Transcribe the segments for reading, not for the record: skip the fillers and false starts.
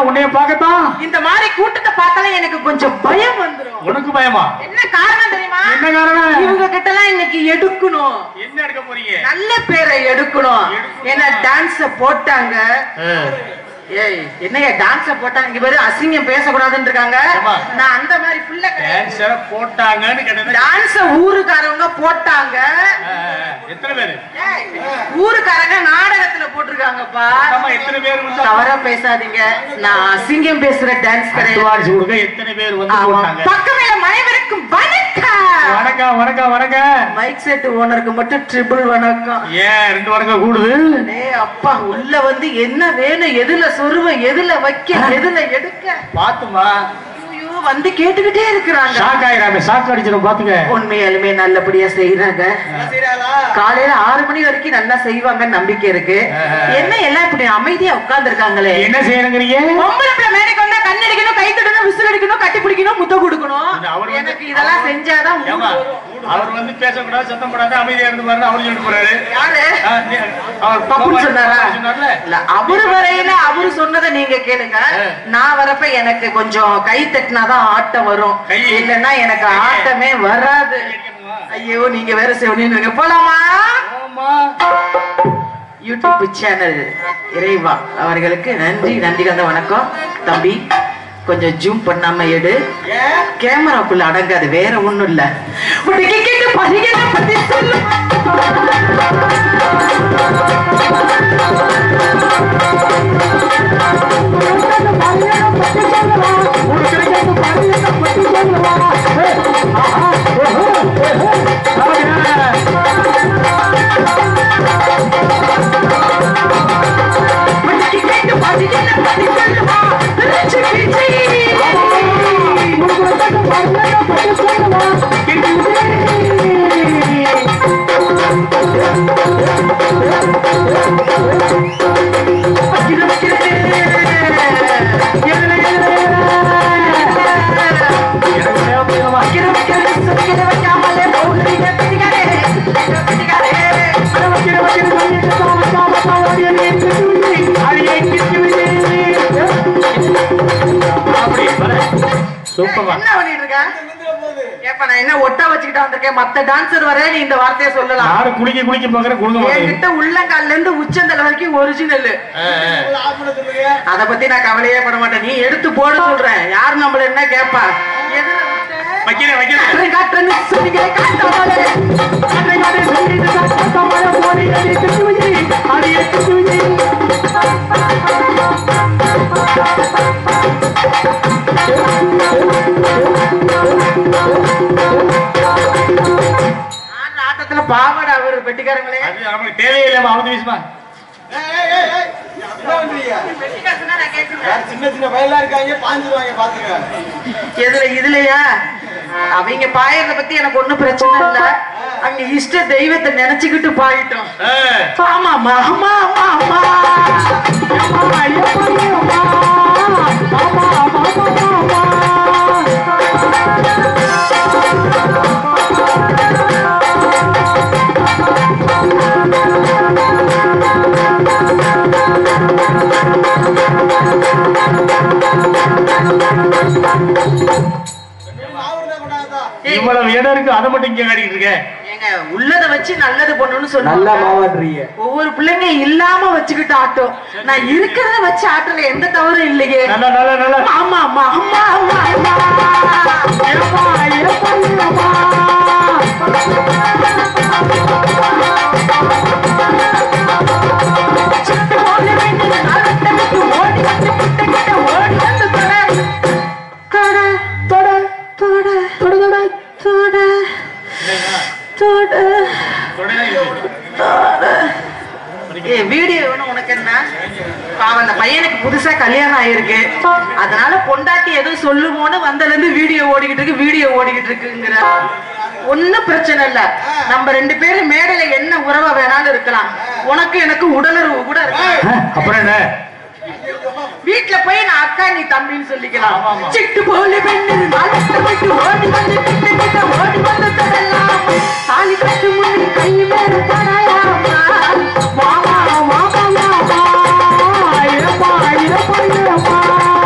உன்னைய பார்க்கத்தான். இந்த மாதிரி கூட்டத்தை பார்த்தாலே எனக்கு கொஞ்சம் பயம் வந்துரும். உனக்கு பயமா? என்ன காரணம் தெரியுமா? என்ன காரணம்? இவங்க கிட்ட எல்லாம் இன்னைக்கு எடுக்கணும். என்ன எடுக்க போறீங்க? நல்ல பேரை எடுக்கணும். ஏன்னா டான்ஸ் போட்டாங்க. ஏய் என்னையா டான்ஸ் போட்டாங்க? இங்க பேரு அசிங்கம் பேசக்கூடாதுன்னு இருக்காங்க. நான் அந்த மாதிரி புள்ள டான்ஸர போட்டாங்கன்னு கேட்டேன். டான்ஸ் ஊருக்காரவங்க போட்டாங்க. எத்தனை பேரு? ஊருக்காரங்க நாடகத்துல போட்டிருக்காங்கப்பா. எத்தனை பேர் வந்து? தவறா பேசாதீங்க. நான் அசிங்கம் பேசுற டான்ஸ் கிடையாது. கொடுக்க எத்தனை பேர் வந்து போட்டாங்க? பக்கமேல மனைவருக்கும் வணக்கம். வணக்கம் வணக்கம் வணக்கம். மைக் செட் ஓனருக்கு மட்டும் ட்ரிபிள் வணக்கம். ஏன் 2 வணக்கம் கூடுது? டேய் அப்பா உள்ள வந்து என்ன வேணும், எதுல சொருவ, எதுல வைக்க, எதுல எடுக்க பாத்துமா வந்து கேட்டுக்கிட்டே இருக்கிறாங்க. ஷாக் ஆயிராமே, ஷாக் அடிச்சிரும் பாத்துக்க. உண்மையாலுமே நல்லபடியா செய்யறாங்க. காலையில 6 மணி வரைக்கும் நல்லா செய்வாங்கன்னு நம்பிக்கை இருக்கு. என்ன எல்லாம் இப்படி அமைதியா உட்கார்ந்து இருக்காங்களே? என்ன செய்யணுங்கிறீங்க? பொம்பளை பிள்ளை மேடைக்கு வந்தா கண் அடிக்கணும், கை தட்டணும், விசில் அடிக்கணும், கட்டி பிடிக்கணும், முத்த கொடுக்கணும். எனக்கு இதெல்லாம் செஞ்சாதான் அவர் வந்து பேசக்கூடாது, சத்தம் போடாது, அமைதியா இருந்து பாருங்க. அவரு சொல்லிட்டு போறாரு. யாரு அவர் பப்புன்னு சொன்னாரா? இல்ல அவரு வரையில அவரு சொன்னதை நீங்க கேளுங்க. நான் வரப்ப எனக்கு கொஞ்சம் கை தட்டினாதான் ஆட்டம் வரும், இல்லன்னா எனக்கு ஆட்டமே வராது. ஐயோ நீங்க வேற செவனின்னு போலாமா? யூடியூப் சேனல் இறைவா அவர்களுக்கு நன்றி, நன்றி கந்த வணக்கம். தம்பி கொஞ்சம் ஜூம் பண்ணாம எடு, கேமராக்குள்ள அடங்காது, வேற ஒண்ணும் இல்ல. மத்த டான்சர் வர நீ இந்த வார்த்தையை சொல்லலாம். குளிக்க குளிக்க பாக்குற என்கிட்ட உள்ளங்கால்ல இருந்து உச்சந்தலை வரைக்கும் ஒரிஜினல். அத பத்தி நான் கவலையே பட மாட்டேன். நீ எடுத்து போட சொல்றேன். யார் நம்மள என்ன கேப்பா? வைக்கிறேன் வைக்கிறேன். ஆட்டத்துல பாவாடை அவரு பெட்டிக்காரங்களே நமக்கு தேவையில்லை. அவங்க வீசுமா சின்ன சின்ன வயலா இருக்காங்க, பாஞ்சிருவாங்க பாத்துங்க. எதுல இதுலயா? அவங்க பாயறத பத்தி எனக்கு ஒண்ணும் பிரச்சனை இல்ல. அங்க இஷ்ட தெய்வத்தை நினைச்சுக்கிட்டு பாயிட்டோம். ஆமா ஆமா ஆமா ஆமா இவ்வளவு இடம் இருக்கு, அதை மட்டும் இங்க காட்டிட்டு இருக்க. உள்ளத வச்சு நல்லது பண்ணணும்னு சொன்னா நல்லா மாவாடுறீங்க. ஒவ்வொரு பிள்ளைங்க இல்லாம வச்சுக்கிட்டு ஆட்டம். நான் இருக்கிறத வச்சு ஆட்டல எந்த தவறும் இல்லையே. நல்லா நல்லா நல்லா. ஆமா ஆமா அம்மா அம்மா அம்மா வீடியோ உனக்கு என்ன? அந்த பையனுக்கு புதுசா கல்யாணம் ஆயிருக்கு, அதனால பொண்டாட்டி எதுவும் சொல்லுமோன்னு வந்ததுல இருந்து வீடியோ ஓடிக்கிட்டு இருக்குங்கிற. ஒன்னும் பிரச்சனை இல்ல. நம்ம 2 பேரும் மேடையில என்ன உறவா வேணாலும் இருக்கலாம். உனக்கு எனக்கு உடலுறவு கூட இருக்கு. அப்புறம் என்ன? வீட்டுல போய் நான் அக்கா நீ தம்பின்னு சொல்லிக்கலாம். சிட்டு போல பெண்ணு ஓடி வந்து ஓடி வந்து தரலாம். தாலி கட்டு முன்னு கை மேல தடையாமா. மாமா மாமா மாமா ஐயப்பா ஐயப்பா ஐயப்பா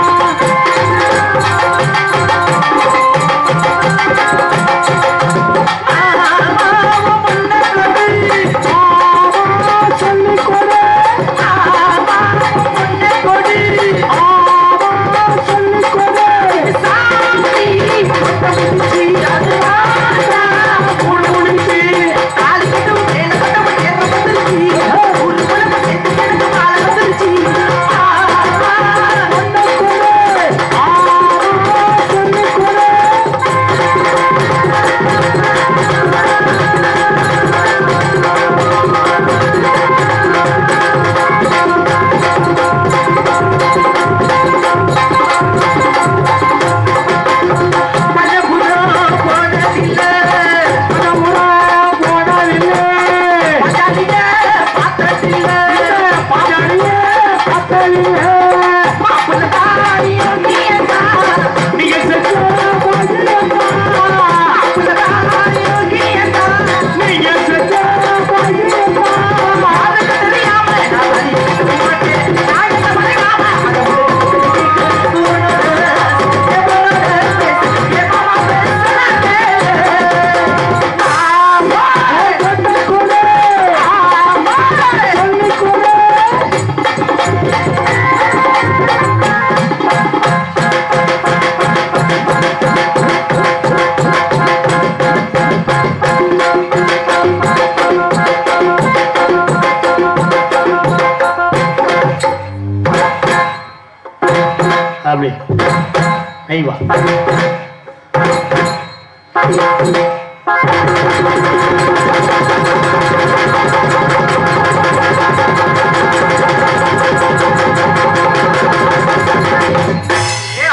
அப்படி ஐவா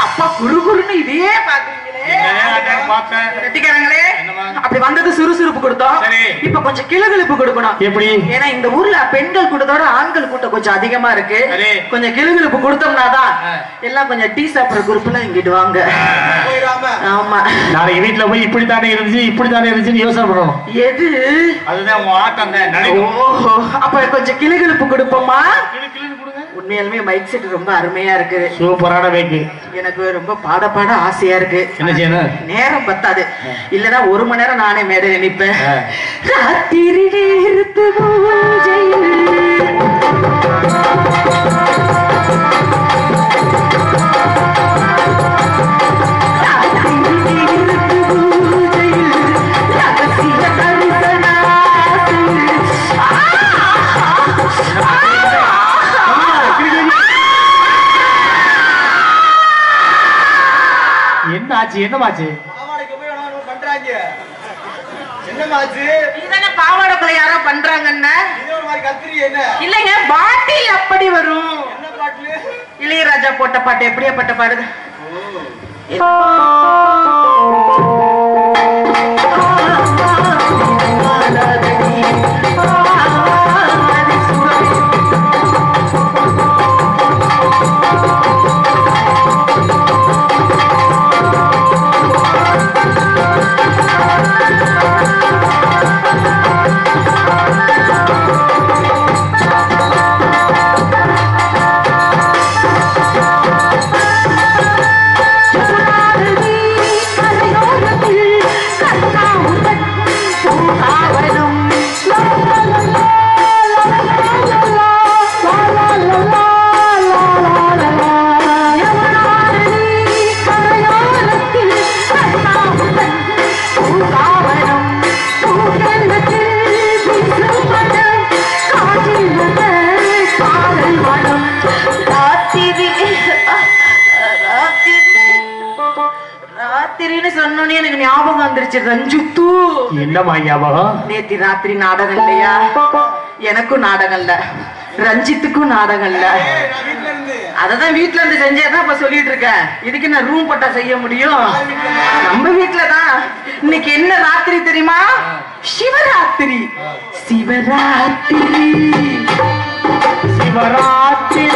அப்பா குறுகுறுன்னு இதே பாத்தீங்களே அப்படி வந்தது சுறுசுறுப்பு கொடுத்தோம். இப்ப கொஞ்சம் கிளுகிழுப்பு கொடுக்கணும். எப்படி? ஏன்னா இந்த ஊர்ல பெண்கள் கூட்டத்தோட ஆண்கள் கூட்டம் கொஞ்சம் அதிகமா இருக்கு. கொஞ்சம் கிளுகிழுப்பு கொடுத்தோம்னாதான் எல்லாம் கொஞ்சம் டீ சாப்பிடுற குரூப்ல இங்கிட்டு வாங்க. ஆமா, நாளைக்கு வீட்டுல போய் இப்படித்தானே இருந்துச்சு யோசனை பண்ணணும். எது? அதுதான் உங்க ஆட்டம் தான். ஓஹோ, அப்ப கொஞ்சம் கிளுகிழுப்பு கொடுப்போமா? உண்மையாலுமே மைக் செட் ரொம்ப அருமையா இருக்கு. சூப்பரான மைக். எனக்கு ரொம்ப பாட ஆசையா இருக்கு. என்ன செய்யணும்? நேரம் பத்தாது. இல்லனா 1 மணி நேரம் நானே மேடையில நிப்பேன். ராத்திரி நேரத்து பூஜையில் என்னமாச்சு? பாவாடைக்குள்ள யாரோ பண்றாங்கன்னு இல்லைங்க, பாட்டில் அப்படி வரும். இளையராஜா போட்ட பாட்டு எப்படியாப்பட்ட பாடுது? எனக்கு ஞாபகம் வந்துருச்சு. ரஞ்சித்து, என்னமா ஞாபகம்? நேத்தி ராத்திரி நாடகம் இல்லையா? எனக்கும் நாடகம் இல்ல, ரஞ்சித்துக்கும் நாடகம் இல்ல. அததான் வீட்டுல இருந்து செஞ்சேதான் இப்ப சொல்லிட்டு இருக்கேன். இதுக்கு நான் ரூம் பட்டா செய்ய முடியும்? நம்ம வீட்டுலதான். இன்னைக்கு என்ன ராத்திரி தெரியுமா? சிவராத்திரி. சிவராத்திரி சிவராத்திரி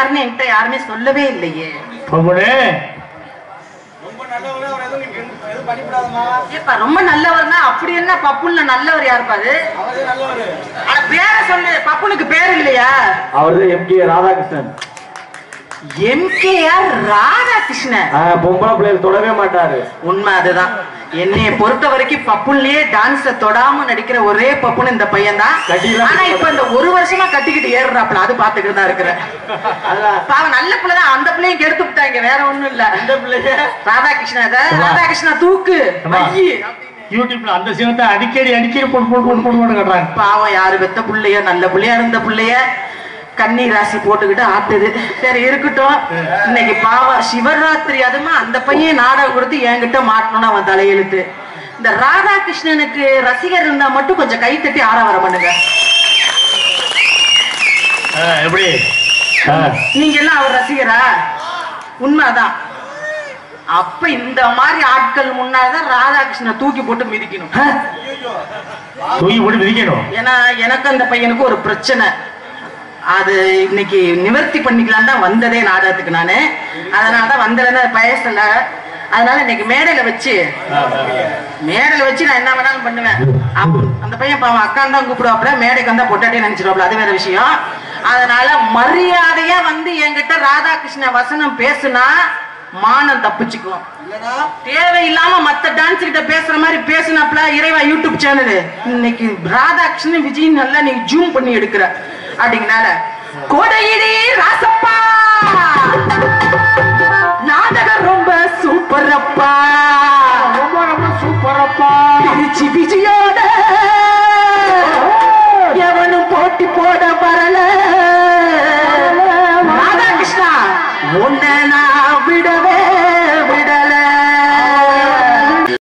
யாருன்னு என்கிட்ட யாருமே சொல்லவே இல்லையே. ரொம்ப நல்லவங்க, அவர் எதுவும் பண்ணிவிடாதமா. ஏப்பா ரொம்ப நல்லவர்னா அப்படி என்ன பப்புன்னு நல்லவர் யாருப்பாரு? அவரே நல்லவரு. ஆனா பேரை சொல்லு, பப்புனுக்கு பேர் இல்லையா? அவரு எம்கே ராதாகிருஷ்ணன். எம்கேஆர் ராதாகிருஷ்ணன் பொம்பளை பிள்ளைகள் தொடவே மாட்டாரு. உண்மை அதுதான். என்னைய பொறுத்த வரைக்கும் பப்புன்லயே டான்ஸ தொடாம நடிக்கிற ஒரே பப்புன்னு இந்த பையன் தான். ஆனா இப்ப இந்த ஒரு வருஷமா கட்டிக்கிட்டு ஏறுறாப்ல, அது பாத்துக்கிட்டு தான் இருக்கிறேன். பாவம் நல்ல பிள்ளைதான், அந்த பிள்ளையும் கெடுத்து விட்டாங்க, வேற ஒண்ணும் இல்ல. அந்த பிள்ளைய ராதாகிருஷ்ணா தூக்கு யூடியூப்ல அந்த சினத்தை அடிக்கடி போட்டு கட்டுறாங்க. பாவம் யாரு பெத்த பிள்ளைய, நல்ல பிள்ளையா இருந்த பிள்ளைய கன்னி ராசி போட்டுக்கிட்டு ஆட்டுது. சரி இருக்கட்டும். இன்னைக்கு பாவம் சிவராத்திரி, அதுமா அந்த பையன் நாடகம் கொடுத்து என்கிட்ட மாட்டணும்னு அவன் தலையெழுத்து. இந்த ராதாகிருஷ்ணனுக்கு ரசிகர் இருந்தா மட்டும் கொஞ்சம் கை தட்டி ஆரவாரம் பண்ணுங்க. எப்படி நீங்க எல்லாம் அவர் ரசிகரா? உண்மைதான். அப்ப இந்த மாதிரி ஆட்கள் முன்னாதான் ராதாகிருஷ்ணனை தூக்கி போட்டு மிதிக்கணும். ஏன்னா எனக்கு அந்த பையனுக்கு ஒரு பிரச்சனை, அது இன்னைக்கு நிவர்த்தி பண்ணிக்கலாம் தான் வந்ததே நாடகத்துக்கு நானு. அதனாலதான் வந்ததுன்னு பேசல. அதனால இன்னைக்கு மேடையில வச்சு நான் என்ன வேணாலும் பண்ணுவேன். அந்த பையன் பாவம் அக்கான் தான் கூப்பிடுவாப்புல, மேடைக்கு வந்தா பொட்டாட்டே நினைச்சிருவாப்புல, அது வேற விஷயம். அதனால மரியாதையா வந்து என்கிட்ட ராதாகிருஷ்ண வசனம் பேசுனா மானம் தப்பிச்சுக்கும். தேவையில்லாம மத்த டான்ஸ் கிட்ட பேசுற மாதிரி பேசினாப்ல இறைவா யூடியூப் சேனல் இன்னைக்கு ராதாகிருஷ்ணன் விஜய் நல்லா நீ ஜூம் பண்ணி எடுக்கிற அப்படிங்கனால கோடையிலே ராசப்பா நாடகம் ரொம்ப சூப்பரப்பா, ரொம்ப சூப்பரப்பா. திருச்சி விஜயோட